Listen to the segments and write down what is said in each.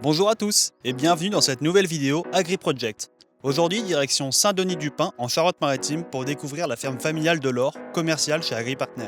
Bonjour à tous et bienvenue dans cette nouvelle vidéo AgriProject. Aujourd'hui, direction Saint-Denis-du-Pin en Charente-Maritime pour découvrir la ferme familiale de l'Or, commerciale chez AgriPartner.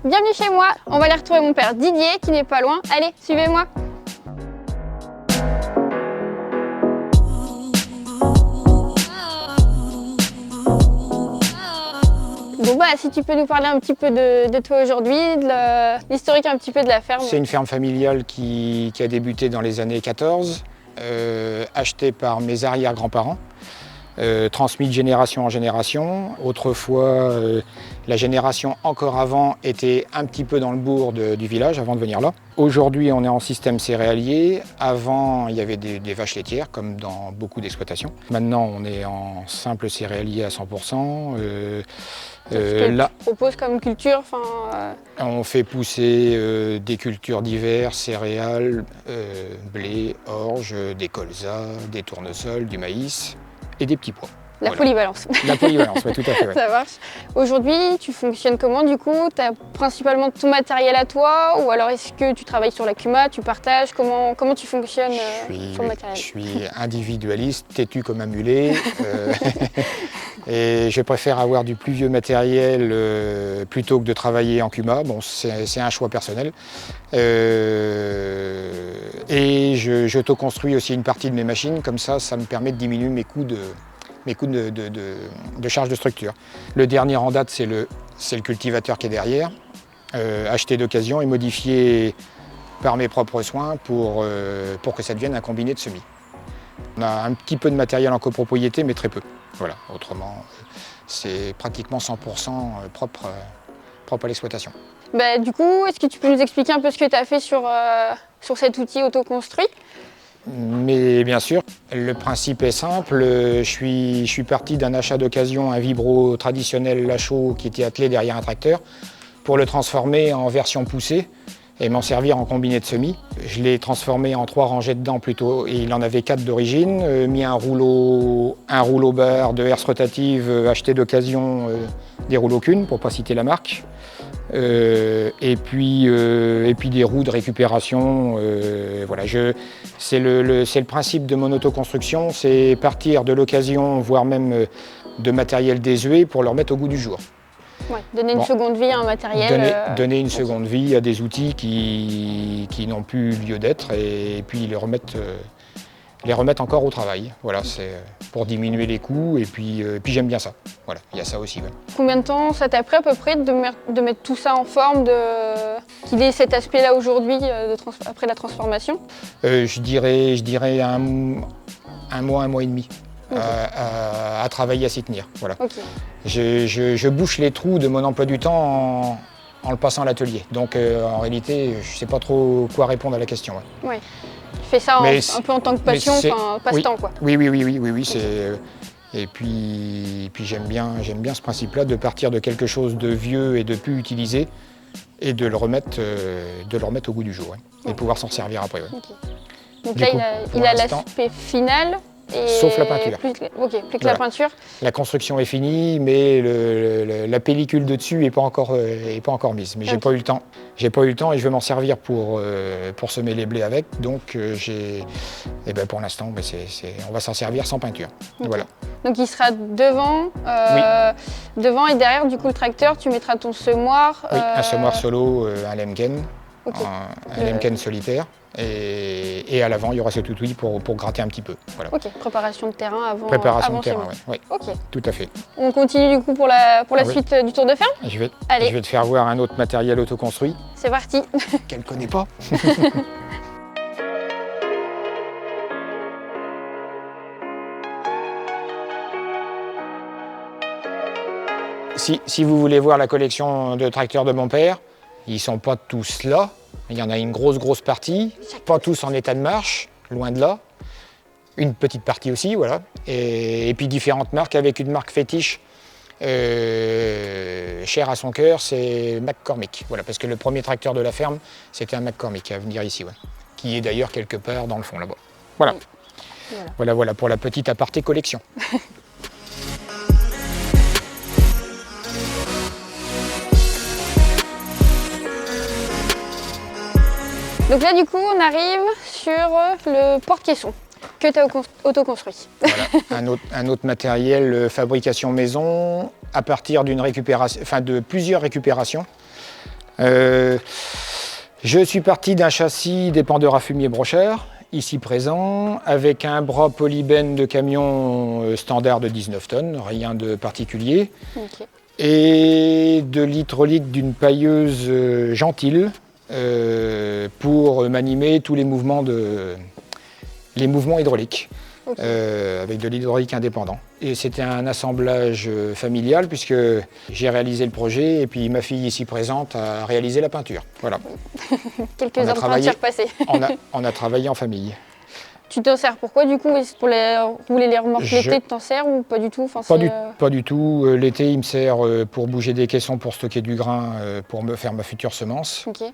Bienvenue chez moi, on va aller retrouver mon père Didier qui n'est pas loin. Allez, suivez-moi. Bon bah, si tu peux nous parler un petit peu de toi aujourd'hui, de l'historique un petit peu de la ferme. C'est une ferme familiale qui a débuté dans les années 14, achetée par mes arrière-grands-parents, transmise de génération en génération. Autrefois, la génération encore avant était un petit peu dans le bourg du village avant de venir là. Aujourd'hui, on est en système céréalier. Avant, il y avait des vaches laitières, comme dans beaucoup d'exploitations. Maintenant, on est en simple céréalier à 100%. Là, propose comme culture, on fait pousser des cultures diverses, céréales, blé, orge, des colzas, des tournesols, du maïs et des petits pois. La polyvalence. La polyvalence, oui, tout à fait. Ouais. Ça marche. Aujourd'hui, tu fonctionnes comment du coup? Tu as principalement ton matériel à toi ou alors est-ce que tu travailles sur la CUMA, tu partages? Comment tu fonctionnes sur le matériel? Je suis individualiste, têtu comme un mulet. Et je préfère avoir du plus vieux matériel plutôt que de travailler en CUMA. Bon, c'est un choix personnel. Et j'auto-construis aussi une partie de mes machines, comme ça me permet de diminuer mes coûts de charge de structure. Le dernier en date, c'est le cultivateur qui est derrière, acheté d'occasion et modifié par mes propres soins pour que ça devienne un combiné de semis. On a un petit peu de matériel en copropriété, mais très peu. Voilà. Autrement, c'est pratiquement 100% propre à l'exploitation. Bah, du coup, est-ce que tu peux nous expliquer un peu ce que tu as fait sur cet outil autoconstruit? Mais bien sûr, le principe est simple. Je suis parti d'un achat d'occasion, un vibro traditionnel Lachaud qui était attelé derrière un tracteur, pour le transformer en version poussée et m'en servir en combiné de semis. Je l'ai transformé en 3 rangées de dents plutôt, et il en avait 4 d'origine, mis un rouleau barre de herse rotative acheté d'occasion, des rouleaux Kuhn, pour ne pas citer la marque. Et puis des roues de récupération. Voilà, c'est le principe de mon autoconstruction, c'est partir de l'occasion, voire même de matériel désuet pour le remettre au goût du jour. Ouais, donner une seconde vie à un matériel. Donner une seconde vie à des outils qui n'ont plus lieu d'être et puis les remettre encore au travail. Voilà, c'est pour diminuer les coûts et puis j'aime bien ça. Voilà, il y a ça aussi. Ouais. Combien de temps ça t'a pris à peu près de mettre tout ça en forme, qu'il ait cet aspect-là aujourd'hui après la transformation? Je dirais un mois et demi. Okay. À travailler, à s'y tenir. Voilà. Okay. Je bouche les trous de mon emploi du temps en le passant à l'atelier. Donc en réalité, je ne sais pas trop quoi répondre à la question. Ouais. Ouais. Tu fais ça un peu en tant que passion, passe-temps, quoi. Oui. Et puis j'aime bien ce principe-là de partir de quelque chose de vieux et de plus utilisé et de le remettre au goût du jour. Ouais. Et de pouvoir s'en servir après. Ouais. Okay. Donc là, il a l'aspect final. Sauf la peinture. Plus que la peinture. La construction est finie, mais la pellicule de dessus n'est pas encore mise. Mais j'ai pas eu le temps. J'ai pas eu le temps et je vais m'en servir pour semer les blés avec. Donc pour l'instant, on va s'en servir sans peinture. Okay. Voilà. Donc il sera devant, devant et derrière du coup le tracteur. Tu mettras ton semoir. Oui, un semoir solo, un Lemken, okay. un Lemken solitaire. Et à l'avant, il y aura cet outil pour gratter un petit peu. Voilà. Ok, préparation de terrain avant. Préparation de terrain, oui. Ok. Tout à fait. On continue du coup pour la suite du tour de ferme. Je vais te faire voir un autre matériel autoconstruit. C'est parti. Qu'elle ne connaît pas. Si vous voulez voir la collection de tracteurs de mon père, ils ne sont pas tous là. Il y en a une grosse partie, pas tous en état de marche, loin de là. Une petite partie aussi, voilà. Et puis différentes marques, avec une marque fétiche chère à son cœur, c'est McCormick. Voilà, parce que le premier tracteur de la ferme, c'était un McCormick à venir ici, ouais, qui est d'ailleurs quelque part dans le fond là-bas. Voilà. Voilà pour la petite aparté collection. Donc là, du coup, on arrive sur le porte-caisson que tu as auto-construit. Voilà, un autre matériel fabrication maison à partir d'une récupération, enfin de plusieurs récupérations. Je suis parti d'un châssis dépendeur à fumier brocheur, ici présent, avec un bras polybène de camion standard de 19 tonnes, rien de particulier, Okay. et de l'hydraulique d'une pailleuse Gentile pour m'animer tous les mouvements hydrauliques. Okay. Avec de l'hydraulique indépendant. Et c'était un assemblage familial puisque j'ai réalisé le projet et puis ma fille ici présente a réalisé la peinture. Voilà. Quelques heures de peinture passées. On a travaillé en famille. Tu t'en sers pourquoi du coup? Pour rouler les remorques l'été, tu t'en sers ou pas du tout? Pas du tout. L'été, il me sert pour bouger des caissons, pour stocker du grain, pour me faire ma future semence. Okay.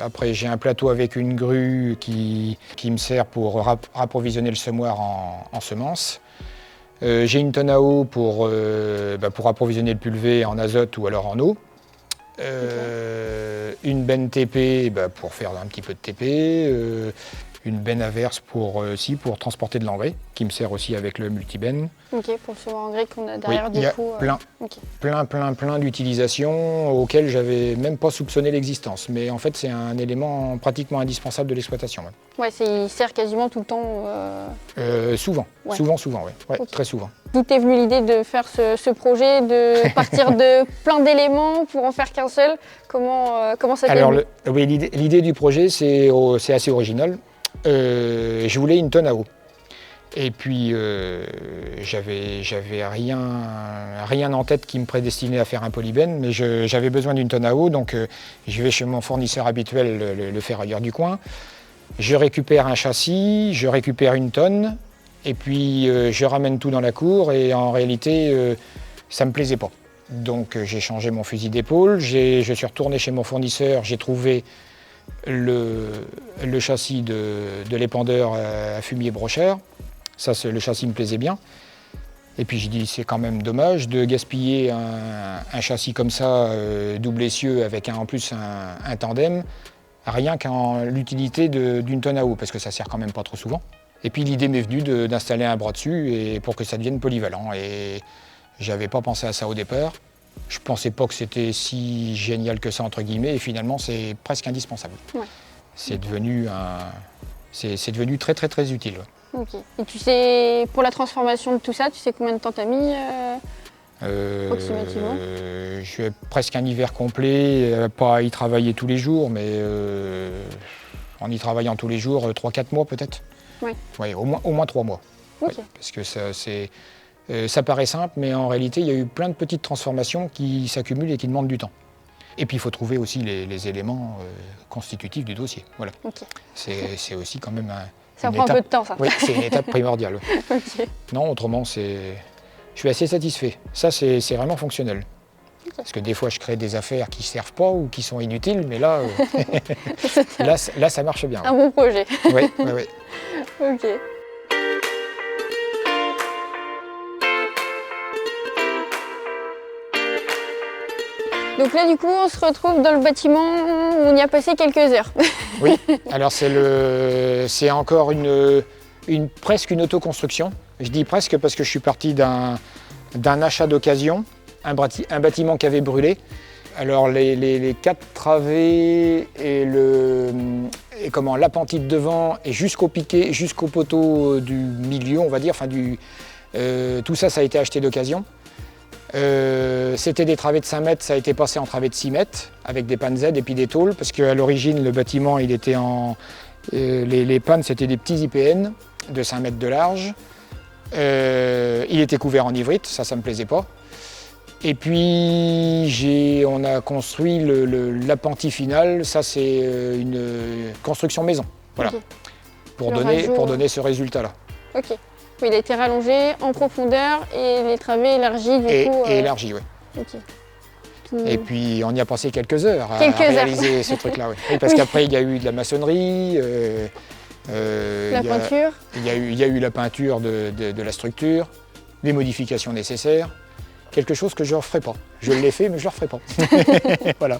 Après, j'ai un plateau avec une grue qui me sert pour approvisionner le semoir en semences. J'ai une tonne à eau pour approvisionner le pulvé en azote ou alors en eau. Une benne TP pour faire un petit peu de TP. Une benne averse pour transporter de l'engrais, qui me sert aussi avec le multibenne. Ok, pour le semoir engrais qu'on a derrière, oui, du coup. Plein d'utilisations auxquelles j'avais même pas soupçonné l'existence. Mais en fait, c'est un élément pratiquement indispensable de l'exploitation. Ouais, il sert quasiment tout le temps. Souvent, ouais. souvent, ouais, okay. Très souvent. D'où t'es venu l'idée de faire ce projet, de partir de plein d'éléments pour en faire qu'un seul? Comment ça t'est venu? Oui, l'idée du projet, c'est assez original. Je voulais une tonne à eau. Et puis, j'avais rien en tête qui me prédestinait à faire un polybène, mais j'avais besoin d'une tonne à eau, donc je vais chez mon fournisseur habituel, le ferrailleur du coin. Je récupère un châssis, je récupère une tonne, et puis je ramène tout dans la cour, et en réalité, ça ne me plaisait pas. Donc j'ai changé mon fusil d'épaule, je suis retourné chez mon fournisseur, j'ai trouvé le châssis de l'épandeur à fumier brocheur. Ça, le châssis me plaisait bien. Et puis j'ai dit, c'est quand même dommage de gaspiller un châssis comme ça, double essieu, avec en plus un tandem, rien qu'en l'utilité d'une tonne à eau, parce que ça sert quand même pas trop souvent. Et puis l'idée m'est venue d'installer un bras dessus pour que ça devienne polyvalent. Et j'avais pas pensé à ça au départ. Je pensais pas que c'était si génial que ça, entre guillemets, et finalement c'est presque indispensable. Ouais. C'est devenu très très très utile. Ok. Et tu sais, pour la transformation de tout ça, tu sais combien de temps t'as mis approximativement? Je suis presque un hiver complet, pas à y travailler tous les jours, mais en y travaillant tous les jours, 3-4 mois peut-être. Oui. Ouais, au moins 3 mois. Okay. Ouais, parce que ça paraît simple, mais en réalité, il y a eu plein de petites transformations qui s'accumulent et qui demandent du temps. Et puis, il faut trouver aussi les éléments constitutifs du dossier. Voilà. Okay. C'est aussi quand même ça prend un peu de temps, ça. Oui, c'est une étape primordiale. Okay. Non, autrement, je suis assez satisfait. Ça, c'est vraiment fonctionnel. Okay. Parce que des fois, je crée des affaires qui ne servent pas ou qui sont inutiles, mais là, là, ça marche bien. Un bon projet. Oui. Ok. Donc là, du coup, on se retrouve dans le bâtiment où on y a passé quelques heures. Oui, alors c'est encore presque une autoconstruction. Je dis presque parce que je suis parti d'un achat d'occasion, un bâtiment qui avait brûlé. Alors les 4 travées et l'appentis de devant et jusqu'au piquet, jusqu'au poteau du milieu, on va dire, tout ça, ça a été acheté d'occasion. C'était des travées de 5 mètres, ça a été passé en travées de 6 mètres avec des pannes Z et puis des tôles, parce qu'à l'origine le bâtiment il était les pannes c'était des petits IPN de 5 mètres de large. Il était couvert en ivrite, ça me plaisait pas. Et puis on a construit l'appentis final, ça c'est une construction maison, voilà, okay. pour donner ce résultat-là. Ok. Il a été rallongé en profondeur et les travées élargies du coup. Et élargies, oui. Okay. Et puis on y a passé quelques heures à réaliser ce truc-là. Oui. Oui, parce qu'après il y a eu de la maçonnerie, La peinture. Il y a eu la peinture de la structure, les modifications nécessaires, quelque chose que je ne referai pas. Je l'ai fait, mais je ne le referai pas. Voilà.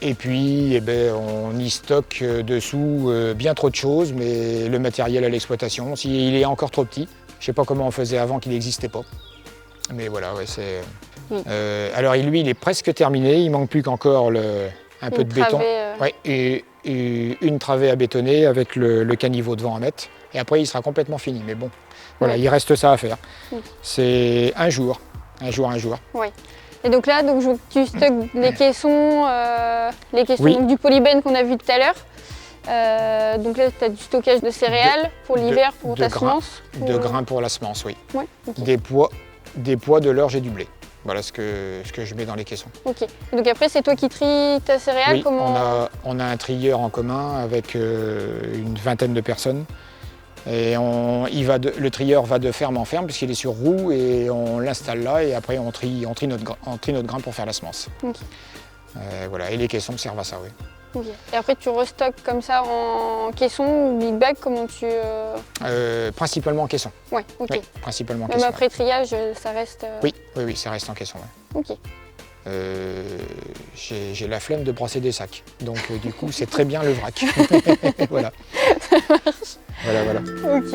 Et puis, on y stocke dessous bien trop de choses, mais le matériel à l'exploitation, s'il est encore trop petit, je ne sais pas comment on faisait avant qu'il n'existait pas. Mais voilà, ouais, c'est... alors lui, il est presque terminé, il ne manque plus qu'encore un peu de béton. Ouais, et une travée à bétonner avec le caniveau devant à mettre. Et après, il sera complètement fini. Mais bon, voilà, il reste ça à faire. C'est un jour. Oui. Et donc là, tu stockes les caissons, donc, du polybène qu'on a vu tout à l'heure. Donc là, tu as du stockage de céréales pour l'hiver, pour ta semence. De grains pour la semence, oui. Ouais, okay. Des pois, de l'orge et du blé. Voilà ce que je mets dans les caissons. Ok. Donc après, c'est toi qui tries ta céréale. Oui, on a un trieur en commun avec une vingtaine de personnes. Et le trieur va de ferme en ferme puisqu'il est sur roue et on l'installe là et après on trie notre grain pour faire la semence. Okay. Voilà, et les caissons servent à ça, oui. Okay. Et après tu restockes comme ça en caisson ou big bag, comment tu... Principalement en caisson. Ouais, ok. Oui, principalement en Même caisson. Après triage, ça reste... Oui, ça reste en caisson. Ouais. Ok. J'ai la flemme de brasser des sacs, donc du coup c'est très bien le vrac. Voilà. Ça marche. Voilà. Ok.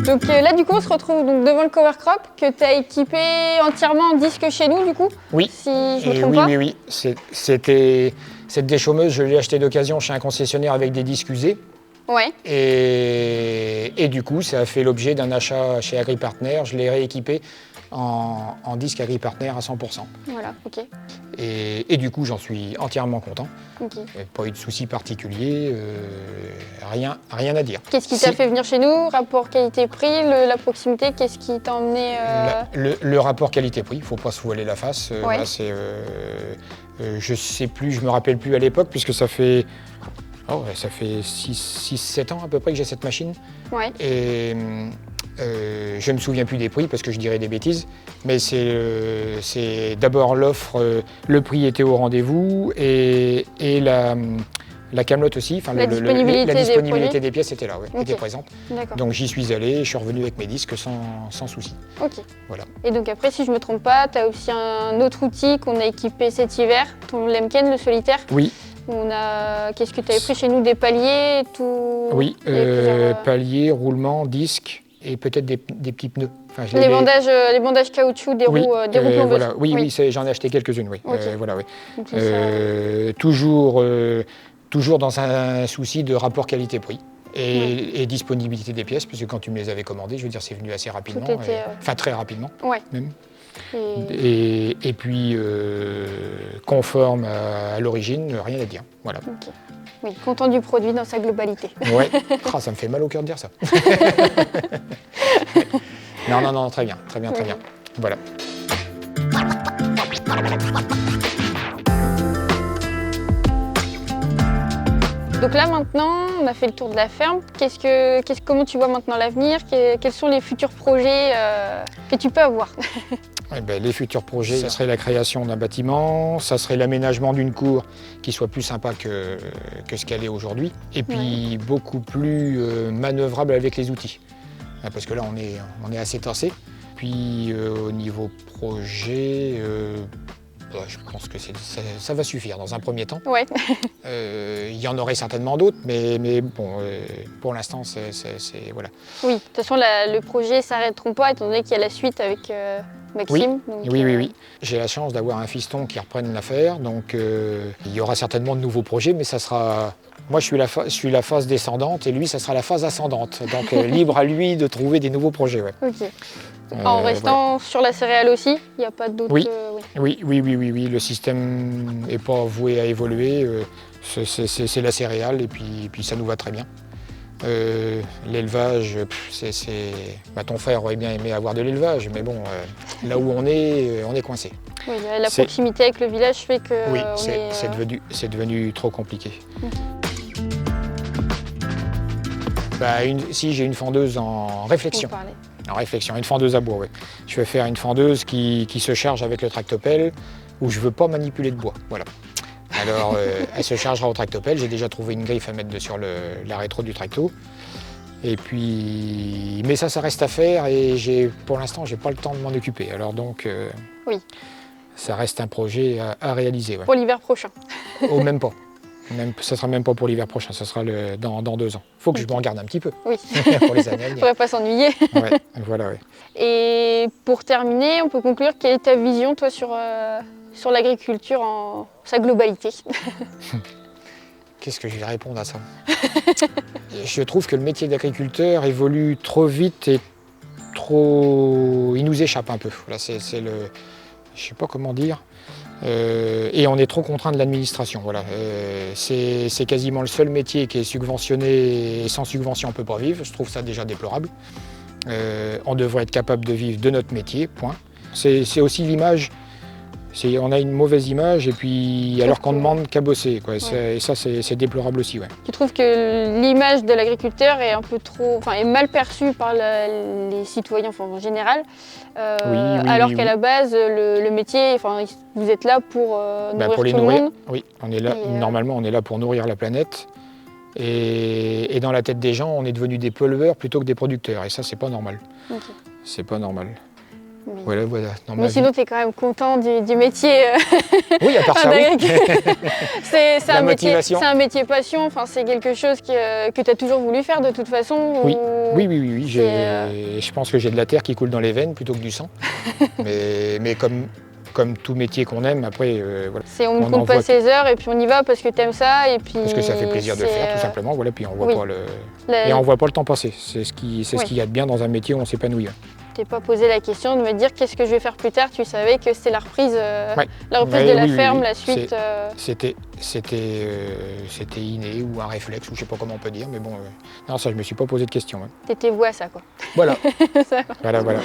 Donc là du coup on se retrouve donc devant le cover crop que tu as équipé entièrement en disque chez nous du coup. Oui. Si je me trompe pas. Oui. Cette déchaumeuse, je l'ai achetée d'occasion chez un concessionnaire avec des disques usés. Ouais. Et du coup, ça a fait l'objet d'un achat chez AgriPartner. Je l'ai rééquipé en disque AgriPartner à 100%. Voilà, ok. Et du coup, j'en suis entièrement content. Okay. Pas eu de soucis particuliers, rien à dire. Qu'est-ce qui t'a fait venir chez nous? Rapport qualité-prix, la proximité, qu'est-ce qui t'a emmené le rapport qualité-prix, il ne faut pas se voiler la face. Ouais. Là, je sais plus, je me rappelle plus à l'époque, puisque ça fait 6-7 ans à peu près que j'ai cette machine. Ouais. Et je ne me souviens plus des prix parce que je dirais des bêtises, mais c'est d'abord l'offre, le prix était au rendez-vous et la camelote aussi, enfin la disponibilité des pièces était là, okay. était présente. D'accord. Donc j'y suis allé et je suis revenu avec mes disques sans souci. Ok. Voilà. Et donc après, si je ne me trompe pas, tu as aussi un autre outil qu'on a équipé cet hiver, ton Lemken, le solitaire. Oui. Qu'est-ce que tu avais pris chez nous, des paliers, tout. Oui, paliers, roulements, disques et peut-être des petits pneus. Enfin, les bandages caoutchouc des roues plombeuses. Voilà. Oui, j'en ai acheté quelques-unes, oui. Okay. Voilà, oui. Donc, toujours dans un souci de rapport qualité-prix et disponibilité des pièces, parce que quand tu me les avais commandées, je veux dire, c'est venu assez rapidement, enfin très rapidement même. Et puis conforme à l'origine, rien à dire. Voilà. Okay. Oui, content du produit dans sa globalité. Ouais. Ça me fait mal au cœur de dire ça. Non, très bien. Voilà. Donc là maintenant, on a fait le tour de la ferme. Comment tu vois maintenant l'avenir? Quels sont les futurs projets que tu peux avoir? Les futurs projets, ça serait la création d'un bâtiment, ça serait l'aménagement d'une cour qui soit plus sympa que ce qu'elle est aujourd'hui, et puis beaucoup plus manœuvrable avec les outils. Parce que là, on est assez tassé. Puis au niveau projet, je pense que ça va suffire dans un premier temps. Ouais. Il y en aurait certainement d'autres, mais bon, pour l'instant, voilà. Oui, de toute façon, le projet ne s'arrêteront pas, étant donné qu'il y a la suite avec Maxime. Oui. J'ai la chance d'avoir un fiston qui reprenne l'affaire, donc il y aura certainement de nouveaux projets, mais ça sera... Moi, je suis la phase descendante et lui, ça sera la phase ascendante. Donc, libre à lui de trouver des nouveaux projets. Ouais. Ok. En restant sur la céréale aussi, il n'y a pas d'autres... Oui. Le système n'est pas voué à évoluer. C'est la céréale et puis ça nous va très bien. L'élevage, ton frère aurait bien aimé avoir de l'élevage, mais bon, là où on est coincé. Oui, la proximité avec le village fait que... Oui, c'est devenu trop compliqué. Okay. Si j'ai une fendeuse en réflexion. En réflexion, une fendeuse à bois, oui. Je vais faire une fendeuse qui se charge avec le tractopelle, où je ne veux pas manipuler de bois. Voilà. Alors, elle se chargera au tractopelle. J'ai déjà trouvé une griffe à mettre sur la rétro du tracto. Et puis, mais ça reste à faire et pour l'instant, j'ai pas le temps de m'en occuper. Alors donc, oui. Ça reste un projet à réaliser. Ouais. Pour l'hiver prochain. Oh, même pas. Ça sera même pas pour l'hiver prochain, ça sera dans 2 ans. Il faut que je m'en garde un petit peu. Oui. Pour les années. Il ne faudrait pas s'ennuyer. Ouais, voilà, ouais. Et pour terminer, on peut conclure quelle est ta vision, toi, sur l'agriculture en sa globalité? Qu'est-ce que je vais répondre à ça? Je trouve que le métier d'agriculteur évolue trop vite et il nous échappe un peu. Voilà, je ne sais pas comment dire. Et on est trop contraint de l'administration. Voilà. C'est quasiment le seul métier qui est subventionné et sans subvention on ne peut pas vivre. Je trouve ça déjà déplorable. On devrait être capable de vivre de notre métier, point. C'est aussi l'image. On a une mauvaise image et puis alors qu'on demande qu'à bosser. Quoi. Ouais. Et ça, c'est déplorable aussi. Ouais. Tu trouves que l'image de l'agriculteur est un peu trop, est mal perçue par les citoyens en général, oui, alors qu'à la base, le métier, vous êtes là pour nourrir pour les tout nourrir. le monde. Oui, on est là. Normalement, on est là pour nourrir la planète. Et dans la tête des gens, on est devenus des pollueurs plutôt que des producteurs. Et ça, c'est pas normal. Okay. C'est pas normal. Mais, voilà. Mais sinon, tu es quand même content du métier. Oui, à part ça, oui. C'est un métier passion, c'est quelque chose que tu as toujours voulu faire de toute façon. Oui, ou... oui. Je pense que j'ai de la terre qui coule dans les veines plutôt que du sang. mais comme tout métier qu'on aime, après, voilà. On ne compte pas ses heures et puis on y va parce que tu aimes ça. Et puis parce que ça fait plaisir de le faire, tout simplement. Voilà, puis on voit et on voit pas le temps passer. C'est ce qu'il y a de bien dans un métier où on s'épanouit. Je t'ai pas posé la question de me dire qu'est-ce que je vais faire plus tard. Tu savais que c'était la reprise, de la ferme, la suite. C'était inné ou un réflexe, ou je sais pas comment on peut dire, mais bon, non, ça je me suis pas posé de question. T'étais voué à ça, quoi. Voilà. Ça voilà.